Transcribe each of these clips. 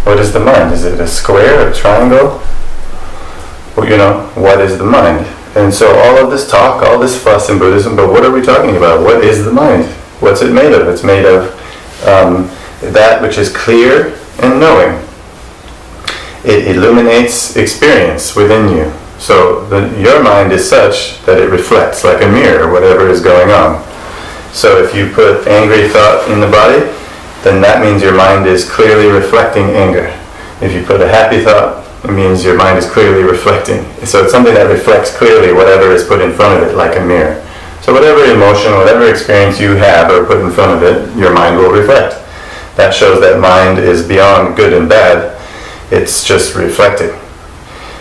What is the mind? Is it a square, a triangle? Well, what is the mind? And so all of this talk, all this fuss in Buddhism, but what are we talking about? What is the mind? What's it made of? It's made of that which is clear and knowing. It illuminates experience within you. So your mind is such that it reflects like a mirror whatever is going on. So if you put angry thought in the body, then that means your mind is clearly reflecting anger. If you put a happy thought, it means your mind is clearly reflecting. So it's something that reflects clearly whatever is put in front of it like a mirror. So whatever emotion, whatever experience you have or put in front of it, your mind will reflect. That shows that mind is beyond good and bad. It's just reflecting.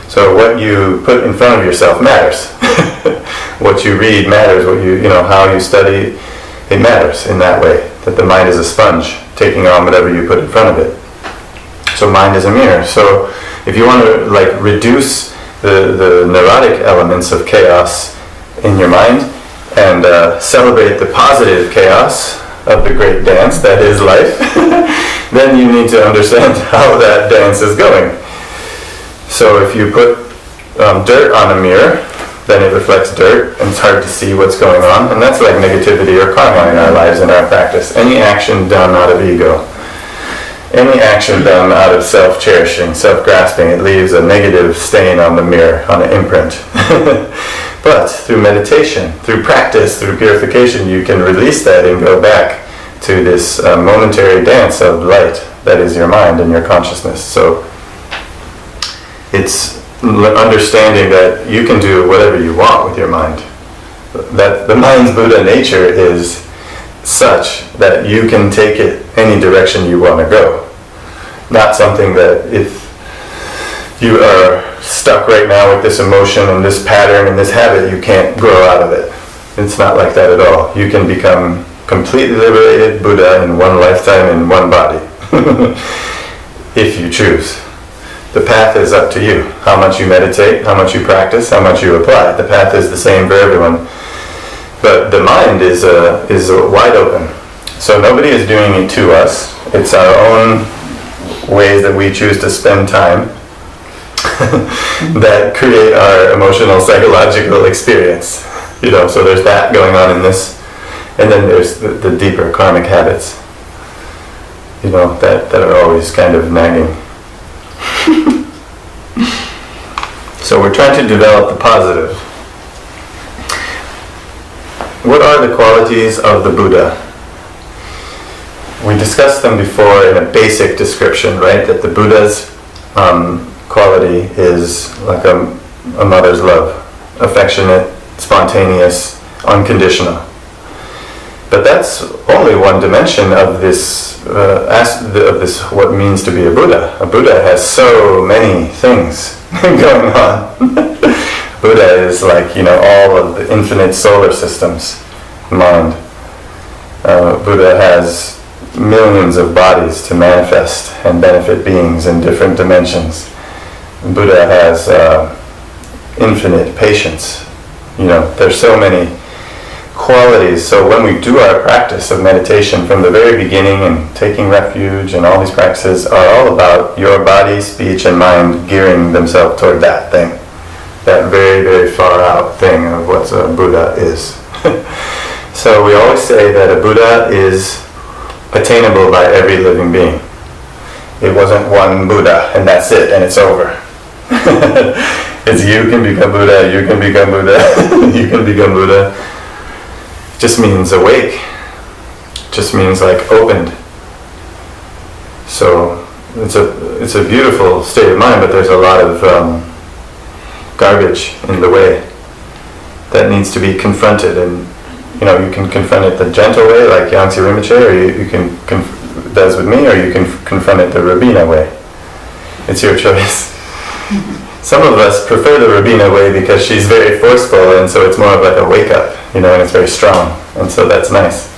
So what you put in front of yourself matters. What you read matters. What how you study, it matters in that way. That the mind is a sponge, taking on whatever you put in front of it. So mind is a mirror. So if you want to reduce the neurotic elements of chaos in your mind and celebrate the positive chaos of the great dance that is life, then you need to understand how that dance is going. So if you put dirt on a mirror, then it reflects dirt, and it's hard to see what's going on. And that's like negativity or karma in our lives and our practice. Any action done out of ego, any action done out of self-cherishing, self-grasping, it leaves a negative stain on the mirror, on an imprint. But through meditation, through practice, through purification, you can release that and go back to this momentary dance of light that is your mind and your consciousness. So it's understanding that you can do whatever you want with your mind. That the mind's Buddha nature is such that you can take it any direction you want to go. Not something that if you are stuck right now with this emotion and this pattern and this habit, you can't grow out of it. It's not like that at all. You can become completely liberated Buddha in one lifetime in one body. If you choose. The path is up to you. How much you meditate, how much you practice, how much you apply. The path is the same for everyone. But the mind is wide open. So nobody is doing it to us. It's our own ways that we choose to spend time that create our emotional, psychological experience. So there's that going on in this. And then there's the deeper karmic habits, that are always kind of nagging. So we're trying to develop the positive. What are the qualities of the Buddha? We discussed them before in a basic description, right? That the Buddha's quality is like a mother's love, affectionate, spontaneous, unconditional. But that's only one dimension of this what means to be a Buddha. A Buddha has so many things going on. Buddha is like all of the infinite solar systems mind. Buddha has millions of bodies to manifest and benefit beings in different dimensions. Buddha has infinite patience. There's so many qualities. So when we do our practice of meditation from the very beginning and taking refuge and all these practices are all about your body, speech, and mind gearing themselves toward that thing. That very, very far out thing of what a Buddha is. So we always say that a Buddha is attainable by every living being. It wasn't one Buddha and that's it and it's over. It's you can become Buddha, you can become Buddha, you can become Buddha. Just means awake. Just means like opened. So it's a beautiful state of mind, but there's a lot of garbage in the way that needs to be confronted. And you can confront it the gentle way, like Yangtze Rinpoche, or you can does with me, or you can confront it the Rabina way. It's your choice. Some of us prefer the Rabina way because she's very forceful, and so it's more of like a wake up, and it's very strong, and so that's nice.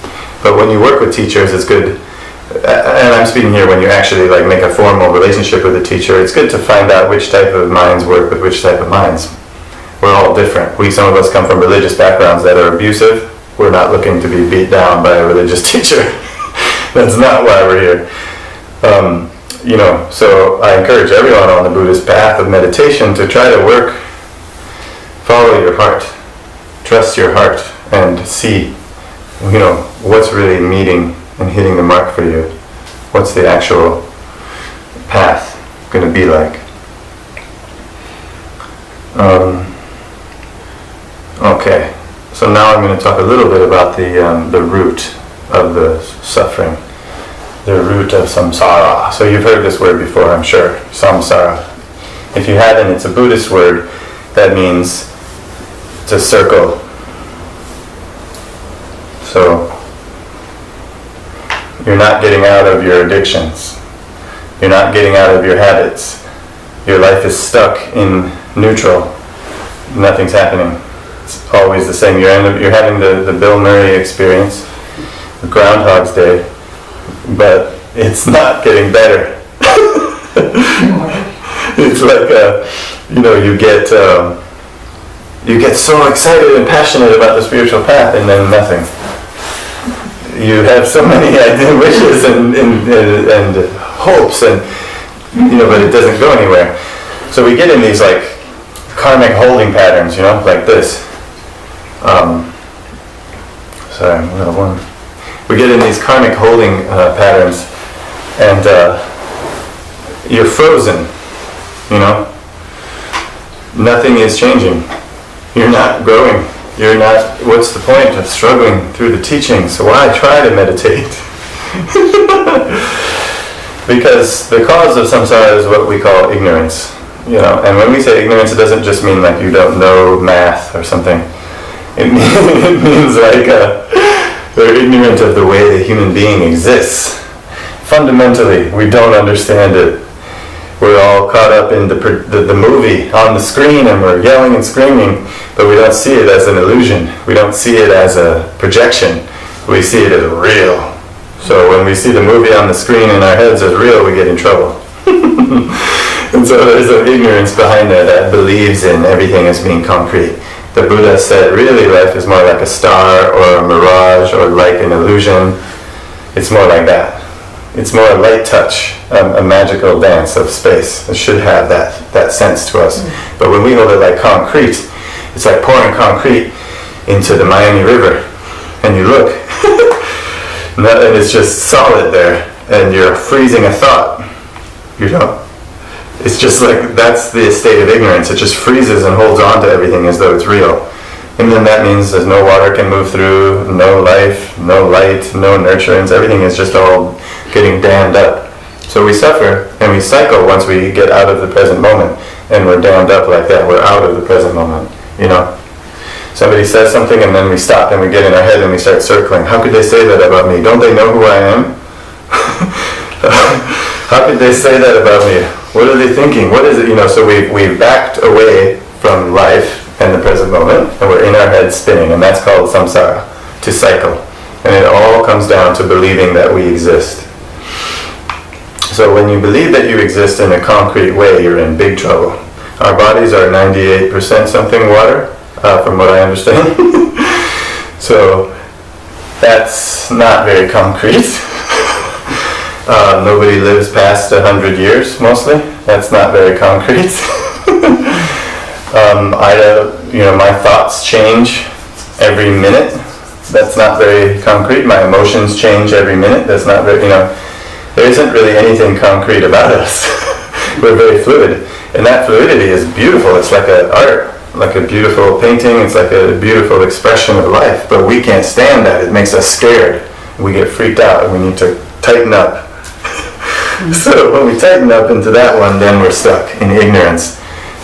But when you work with teachers, it's good, and I'm speaking here when you actually like make a formal relationship with a teacher, it's good to find out which type of minds work with which type of minds. We're all different. Some of us come from religious backgrounds that are abusive. We're not looking to be beat down by a religious teacher. That's not why we're here. so I encourage everyone on the Buddhist path of meditation to try to follow your heart, trust your heart, and see, what's really meeting and hitting the mark for you. What's the actual path going to be like? Okay, so now I'm going to talk a little bit about the root of the suffering, the root of samsara. So you've heard this word before, I'm sure, samsara. If you haven't, it's a Buddhist word that means to circle. So you're not getting out of your addictions. You're not getting out of your habits. Your life is stuck in neutral. Nothing's happening. It's always the same. You're having the Bill Murray experience, the Groundhog's Day, but it's not getting better. It's like you get so excited and passionate about the spiritual path, and then nothing. You have so many wishes and hopes, and but it doesn't go anywhere. So we get in these like karmic holding patterns, like this. Sorry, I'm a little warm. We get in these karmic holding patterns, and you're frozen. Nothing is changing. You're not growing. You're not. What's the point of struggling through the teachings? So why try to meditate? Because the cause of samsara is what we call ignorance. And when we say ignorance, it doesn't just mean like you don't know math or something. It means like we're ignorant of the way the human being exists. Fundamentally, we don't understand it. We're all caught up in the movie on the screen, and we're yelling and screaming, but we don't see it as an illusion. We don't see it as a projection. We see it as real. So when we see the movie on the screen in our heads as real, we get in trouble. And so there's an ignorance behind that believes in everything as being concrete. The Buddha said really life is more like a star or a mirage or like an illusion. It's more like that. It's more a light touch, a magical dance of space. It should have that sense to us. But when we hold it like concrete, it's like pouring concrete into the Miami River. And you look, and it's just solid there, and you're freezing a thought. It's just like, that's the state of ignorance. It just freezes and holds on to everything as though it's real. And then that means there's no water can move through, no life, no light, no nurturance. Everything is just all getting dammed up. So we suffer and we cycle once we get out of the present moment, and we're dammed up like that. We're out of the present moment. Somebody says something and then we stop and we get in our head and we start circling. How could they say that about me? Don't they know who I am? How could they say that about me? What are they thinking? What is it? So we've backed away from life and the present moment, and we're in our head spinning, and that's called samsara, to cycle. And it all comes down to believing that we exist. So when you believe that you exist in a concrete way, you're in big trouble. Our bodies are 98% something water, from what I understand. So that's not very concrete. Nobody lives past 100 years, mostly. That's not very concrete. My thoughts change every minute. That's not very concrete. My emotions change every minute. That's not very, there isn't really anything concrete about us. We're very fluid. And that fluidity is beautiful. It's like an art, like a beautiful painting. It's like a beautiful expression of life. But we can't stand that. It makes us scared. We get freaked out. We need to tighten up. So when we tighten up into that one, then we're stuck in ignorance.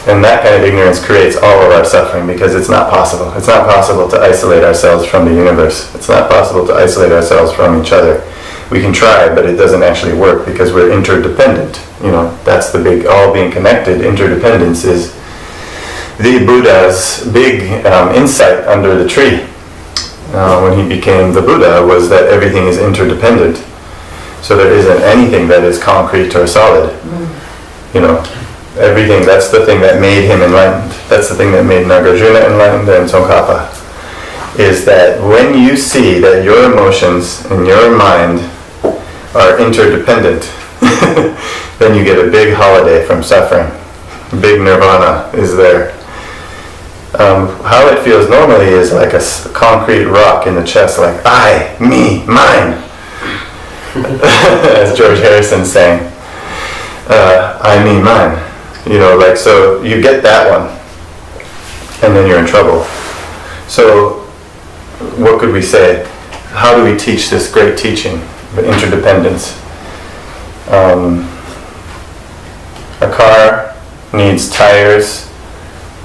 And that kind of ignorance creates all of our suffering, because it's not possible. It's not possible to isolate ourselves from the universe. It's not possible to isolate ourselves from each other. We can try, but it doesn't actually work because we're interdependent. That's the big, all being connected. Interdependence is the Buddha's big insight under the tree. When he became the Buddha, was that everything is interdependent. So there isn't anything that is concrete or solid. Everything, that's the thing that made him enlightened. That's the thing that made Nagarjuna enlightened and Tsongkhapa. Is that when you see that your emotions and your mind are interdependent, then you get a big holiday from suffering. Big nirvana is there. How it feels normally is like a concrete rock in the chest, like I, me, mine. As George Harrison sang, I, me, mine. Like, so you get that one, and then you're in trouble. So, what could we say? How do we teach this great teaching, the interdependence? A car needs tires,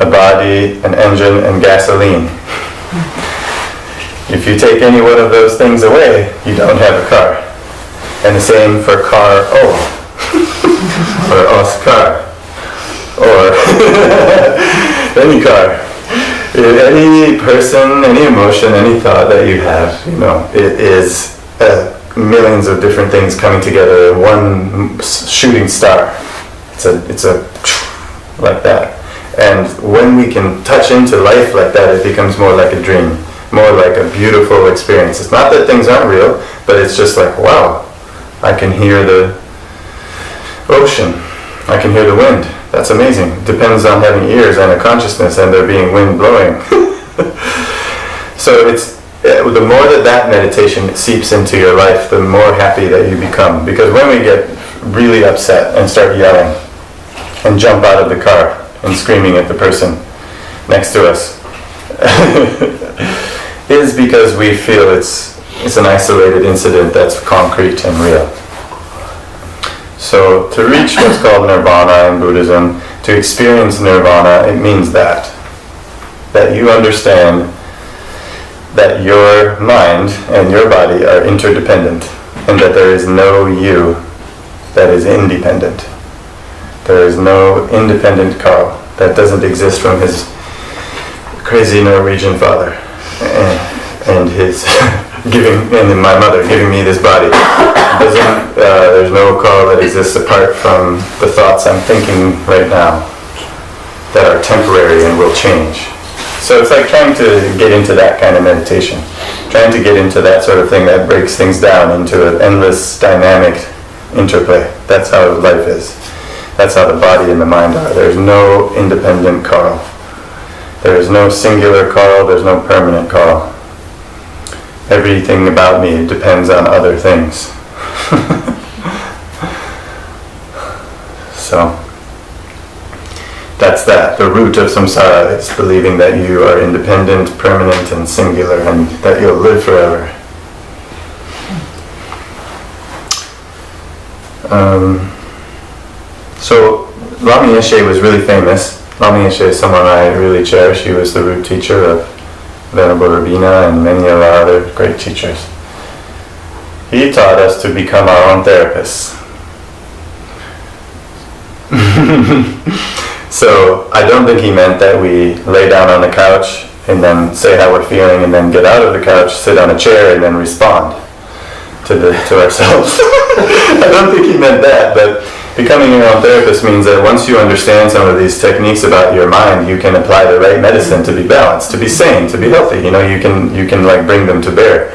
a body, an engine, and gasoline. If you take any one of those things away, you don't have a car. And the same for car O, or Oscar, or any car. Any person, any emotion, any thought that you have, it is millions of different things coming together in one shooting star. It's a like that. And when we can touch into life like that, it becomes more like a dream, more like a beautiful experience. It's not that things aren't real, but it's just like, wow, I can hear the ocean, I can hear the wind. That's amazing. Depends on having ears and a consciousness and there being wind blowing. So it's the more that meditation seeps into your life, the more happy that you become. Because when we get really upset and start yelling and jump out of the car and screaming at the person next to us, is because we feel it's an isolated incident that's concrete and real. So to reach what's called nirvana in Buddhism, to experience nirvana, it means that you understand that your mind and your body are interdependent, and that there is no you that is independent. There is no independent Carl that doesn't exist from his crazy Norwegian father and his and my mother giving me this body. There's no Carl that exists apart from the thoughts I'm thinking right now that are temporary and will change. So it's like trying to get into that kind of meditation, trying to get into that sort of thing that breaks things down into an endless dynamic interplay. That's how life is. That's how the body and the mind are. There's no independent Carl. There is no singular Carl. There's no permanent Carl. Everything about me depends on other things. So that's that. The root of samsara is believing that you are independent, permanent, and singular, and that you'll live forever. So Lama Yeshe was really famous. Lama Yeshe is someone I really cherish. He was the root teacher of Venerable Rabina and many of our other great teachers. He taught us to become our own therapists. So I don't think he meant that we lay down on the couch and then say how we're feeling and then get out of the couch, sit on a chair, and then respond to ourselves. I don't think he meant that, but becoming your own therapist means that once you understand some of these techniques about your mind, you can apply the right medicine to be balanced, to be sane, to be healthy. You can like bring them to bear.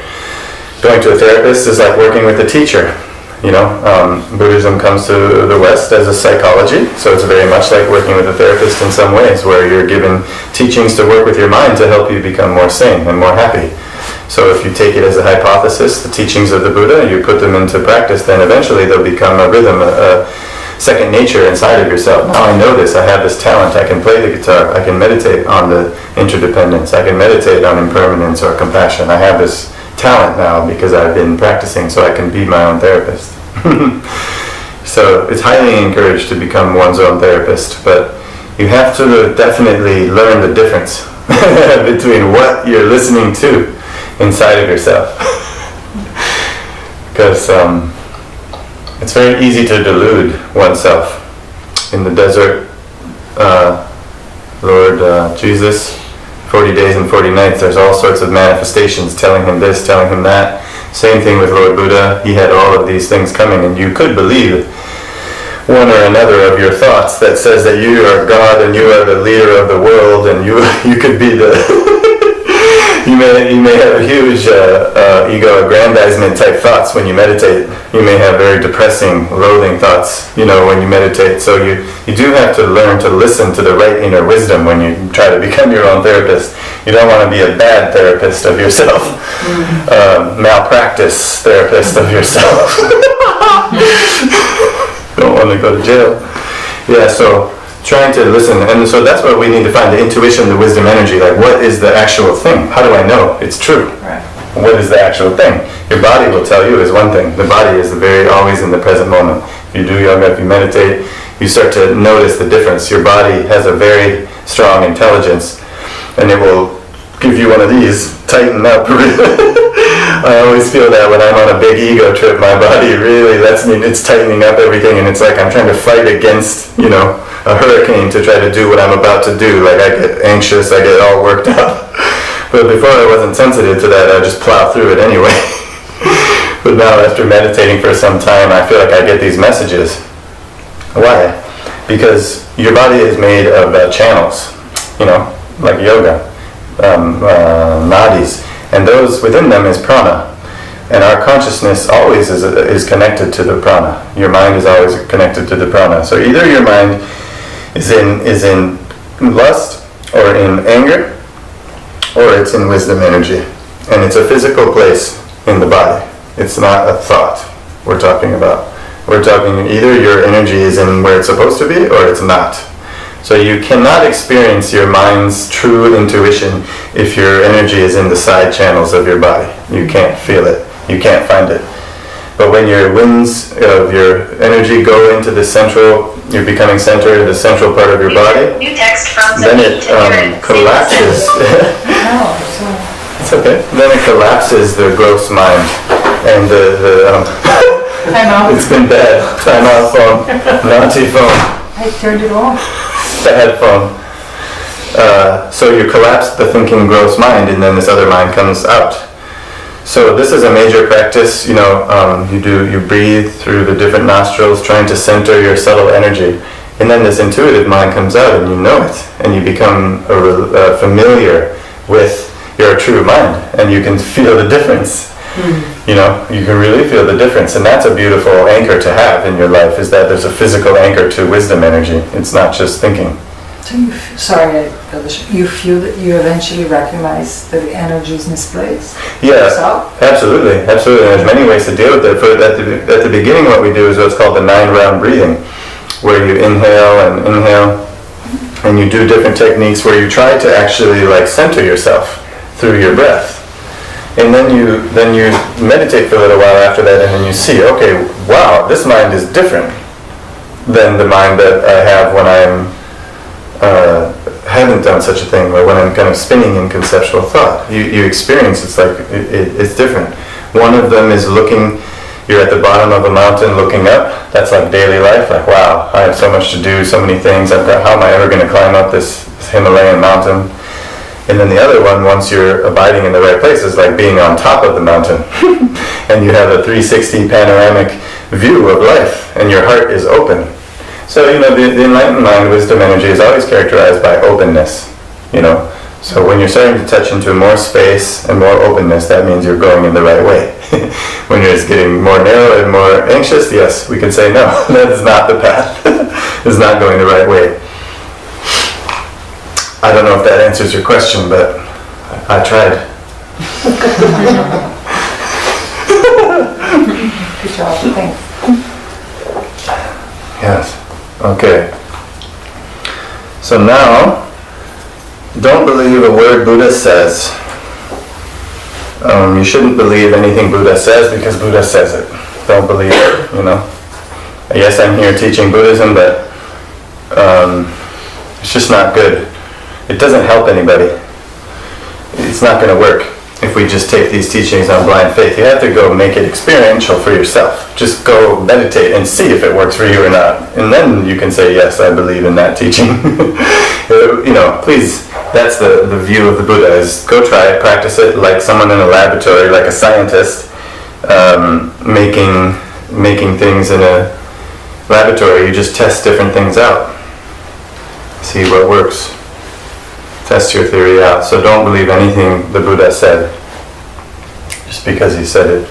Going to a therapist is like working with a teacher. Buddhism comes to the West as a psychology, so it's very much like working with a therapist in some ways, where you're given teachings to work with your mind to help you become more sane and more happy. So if you take it as a hypothesis, the teachings of the Buddha, you put them into practice, then eventually they'll become a rhythm, a second nature inside of yourself. Now I know this, I have this talent, I can play the guitar, I can meditate on the interdependence, I can meditate on impermanence or compassion. I have this talent now because I've been practicing, so I can be my own therapist. So it's highly encouraged to become one's own therapist, but you have to definitely learn the difference between what you're listening to inside of yourself. Because it's very easy to delude oneself. In the desert, Lord Jesus, 40 days and 40 nights, there's all sorts of manifestations telling him this, telling him that. Same thing with Lord Buddha. He had all of these things coming, and you could believe one or another of your thoughts that says that you are God and you are the leader of the world, and you could be the You may have huge ego aggrandizement type thoughts when you meditate. You may have very depressing, loathing thoughts, when you meditate. So you do have to learn to listen to the right inner wisdom when you try to become your own therapist. You don't want to be a bad therapist of yourself, malpractice therapist of yourself. Don't want to go to jail. Yeah, so trying to listen, and so that's what we need to find, the intuition, the wisdom energy, like what is the actual thing? How do I know it's true? Right. What is the actual thing? Your body will tell you is one thing. The body is always in the present moment. If you do yoga, if you meditate, you start to notice the difference. Your body has a very strong intelligence, and it will give you one of these, tighten up. I always feel that when I'm on a big ego trip, my body really lets me, it's tightening up everything, and it's like I'm trying to fight against, a hurricane to try to do what I'm about to do. Like I get anxious, I get all worked up. But before I wasn't sensitive to that, I just plow through it anyway. But now after meditating for some time, I feel like I get these messages. Why? Because your body is made of channels, like yoga, nadis, and those within them is prana. And our consciousness always is connected to the prana. Your mind is always connected to the prana. So either your mind is in lust or in anger, or it's in wisdom energy. And it's a physical place in the body. It's not a thought we're talking about. We're talking either your energy is in where it's supposed to be or it's not. So you cannot experience your mind's true intuition if your energy is in the side channels of your body. You can't feel it. You can't find it. But when your winds of your energy go into the central, you're becoming centered in the central part of your body, then it collapses. It's okay. Then it collapses the gross mind. And it's been bad. Time out phone. Naughty phone. I turned it off. Bad phone. So you collapse the thinking gross mind, and then this other mind comes out. So this is a major practice. You breathe through the different nostrils, trying to center your subtle energy, and then this intuitive mind comes out, and you know it, and you become familiar with your true mind, and you can feel the difference. You can really feel the difference, and that's a beautiful anchor to have in your life, is that there's a physical anchor to wisdom energy. It's not just thinking. So you feel that you eventually recognize that the energy is misplaced? Yeah, absolutely. There's many ways to deal with it. At the beginning, what we do is what's called the 9-round breathing, where you inhale, and you do different techniques where you try to actually center yourself through your breath. And then you meditate for a little while after that, and then you see, okay, wow, this mind is different than the mind that I have when I'm haven't done such a thing, or when I'm kind of spinning in conceptual thought. You experience it's different. One of them is you're at the bottom of a mountain looking up. That's like daily life, like wow, I have so much to do, so many things. How am I ever going to climb up this Himalayan mountain? And then the other one, once you're abiding in the right place, is like being on top of the mountain. And you have a 360 panoramic view of life, and your heart is open. So, the enlightened mind, wisdom energy, is always characterized by openness, So when you're starting to touch into more space and more openness, that means you're going in the right way. When you're just getting more narrow and more anxious, yes, we can say no, that is not the path. It's not going the right way. I don't know if that answers your question, but I tried. Good job, thanks. Yes. Okay. So now, don't believe a word Buddha says. You shouldn't believe anything Buddha says because Buddha says it. Don't believe it, Yes, I'm here teaching Buddhism, but it's just not good. It doesn't help anybody. It's not going to work if we just take these teachings on blind faith. You have to go make it experiential for yourself. Just go meditate and see if it works for you or not. And then you can say, yes, I believe in that teaching. Please, that's the view of the Buddha, is go try it, practice it like someone in a laboratory, like a scientist making things in a laboratory. You just test different things out. See what works. test your theory out. So don't believe anything the Buddha said just because he said it.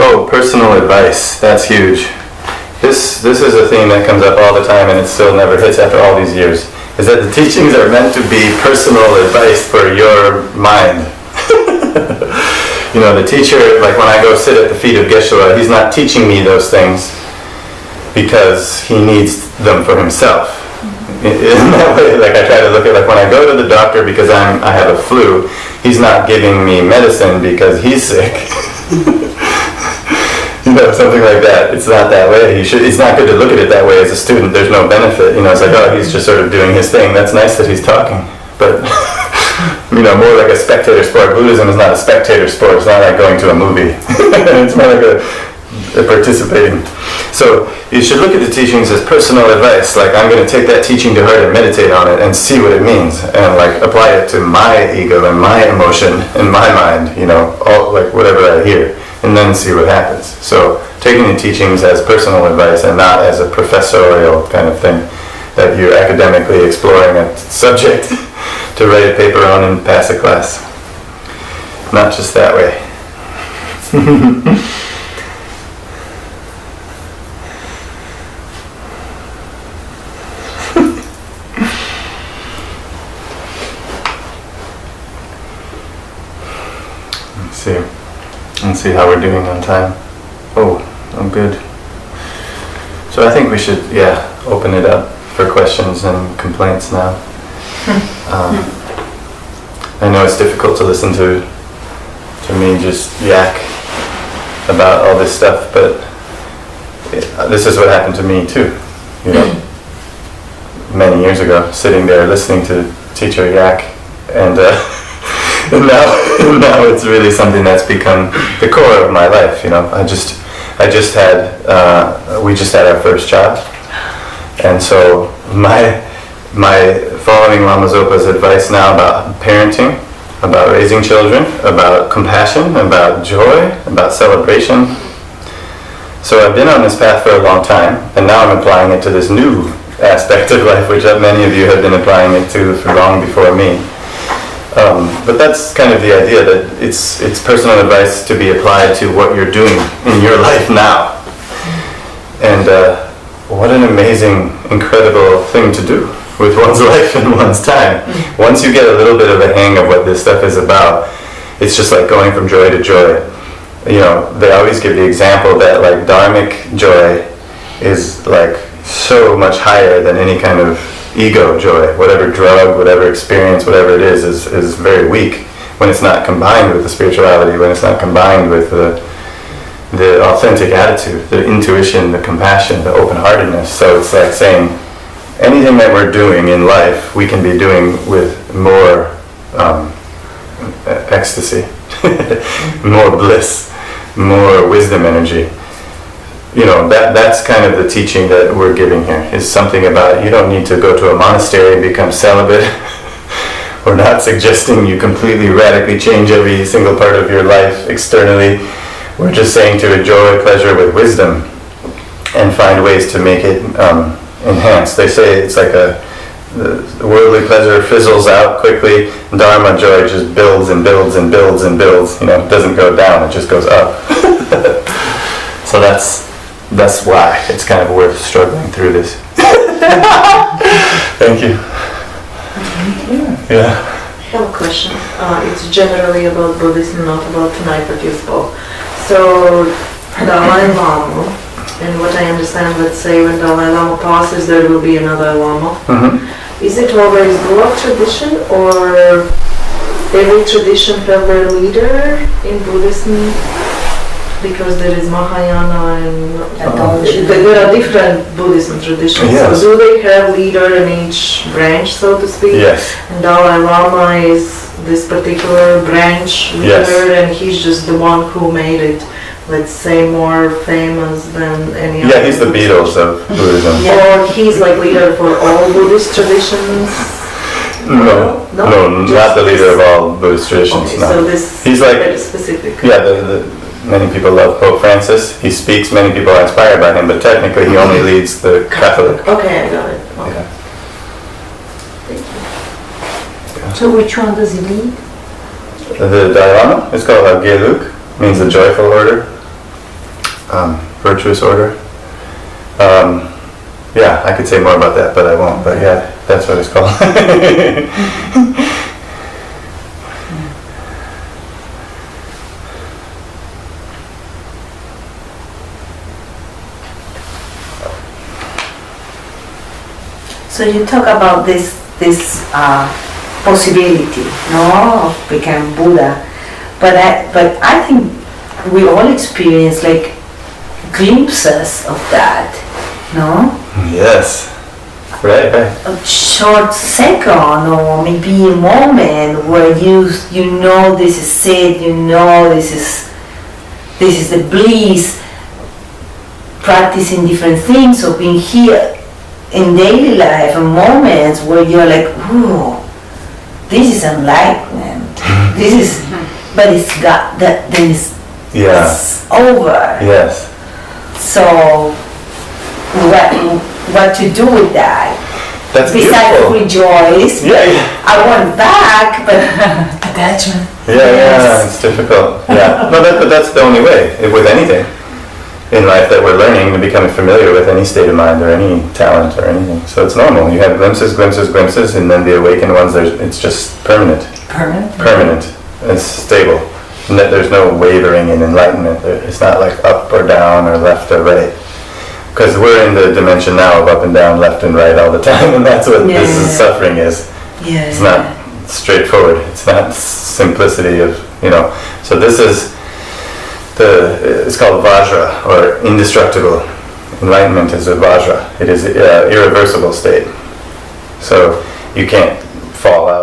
Oh, personal advice. That's huge. This is a theme that comes up all the time, and it still never hits after all these years. Is that the teachings are meant to be personal advice for your mind. You know, the teacher, like when I go sit at the feet of Geshe-la, he's not teaching me those things because he needs them for himself. In that way, like I try to look at, like when I go to the doctor because I have a flu, he's not giving me medicine because he's sick. You know, something like that. It's not that way. It's not good to look at it that way as a student. There's no benefit. You know, it's like, oh, he's just sort of doing his thing. That's nice that he's talking. But, you know, more like a spectator sport. Buddhism is not a spectator sport. It's not like going to a movie. It's more like a participating. So you should look at the teachings as personal advice. Like, I'm going to take that teaching to heart and meditate on it and see what it means. And, like, apply it to my ego and my emotion and my mind, you know, all, like, whatever I hear. And then see what happens. So taking the teachings as personal advice and not as a professorial kind of thing that you're academically exploring a subject to write a paper on and pass a class. Not just that way. Let's see how we're doing on time. Oh, I'm good. So I think we should, open it up for questions and complaints now. I know it's difficult to listen to me just yak about all this stuff, but this is what happened to me too. You know, many years ago, sitting there listening to teacher yak, and now it's really something that's become the core of my life. You know, we just had our first child, and so my following Lama Zopa's advice now about parenting, about raising children, about compassion, about joy, about celebration. So I've been on this path for a long time, and now I'm applying it to this new aspect of life, which many of you have been applying it to for long before me. But that's kind of the idea, that it's personal advice to be applied to what you're doing in your life now. And what an amazing, incredible thing to do with one's life and one's time. Once you get a little bit of a hang of what this stuff is about, it's just like going from joy to joy. You know, they always give the example that like dharmic joy is like so much higher than any kind of ego joy. Whatever drug, whatever experience, whatever it is very weak when it's not combined with the spirituality, when it's not combined with the authentic attitude, the intuition, the compassion, the open-heartedness. So it's like saying anything that we're doing in life, we can be doing with more ecstasy, more bliss, more wisdom energy. You know, that's kind of the teaching that we're giving here, is something about you don't need to go to a monastery and become celibate. We're not suggesting you completely radically change every single part of your life externally. We're just saying to enjoy pleasure with wisdom and find ways to make it enhanced. They say it's like the worldly pleasure fizzles out quickly. Dharma joy just builds and builds and builds and builds. You know, it doesn't go down, it just goes up. So that's why it's kind of worth struggling through this. Thank you. Yeah. I have a question. It's generally about Buddhism, not about tonight that you spoke. So, Dalai Lama, and what I understand, let's say when Dalai Lama passes, there will be another Lama. Mm-hmm. Is it always blood tradition, or every tradition have their leader in Buddhism? Because there is Mahayana and there are different Buddhism traditions. Yes. So do they have leader in each branch, so to speak? Yes. And Dalai Lama is this particular branch leader, Yes. and he's just the one who made it, let's say, more famous than any other. Yeah, he's the Beatles of Buddhism. Or he's like leader for all Buddhist traditions? No, not the leader of all Buddhist traditions. Okay, no. so this He's is like, very specific. yeah, Many people love Pope Francis. He speaks, many people are inspired by him, but technically he only leads the Catholic. Okay, I got it. Okay. Yeah. Thank you. So which one does he lead? The Dalai Lama is called Geluk, means the joyful order, virtuous order. Yeah, I could say more about that, but I won't. But yeah, that's what it's called. So you talk about this possibility, no, of becoming Buddha, but I think we all experience like glimpses of that, no? Yes. Right. A short second or maybe a moment where you know this is it, you know this is the bliss, practicing different things or being here in daily life and moments where you're like, ooh, this is enlightenment. This is, but it's got that. Then it's over. Yes. So what to do with that? That's besides beautiful. rejoice. Yeah. I want back, but Attachment. Yeah, it's difficult. Yeah. No, but that's the only way with anything in life that we're learning and becoming familiar with any state of mind or any talent or anything. So it's normal. You have glimpses, and then the awakened ones, it's just permanent. Permanent. It's stable. There's no wavering in enlightenment. It's not like up or down or left or right. Because we're in the dimension now of up and down, left and right all the time, and that's what this is, suffering is. yeah, It's not straightforward. It's not simplicity of, So this is it's called Vajra, or indestructible. Enlightenment is a Vajra. It is an irreversible state. So you can't fall out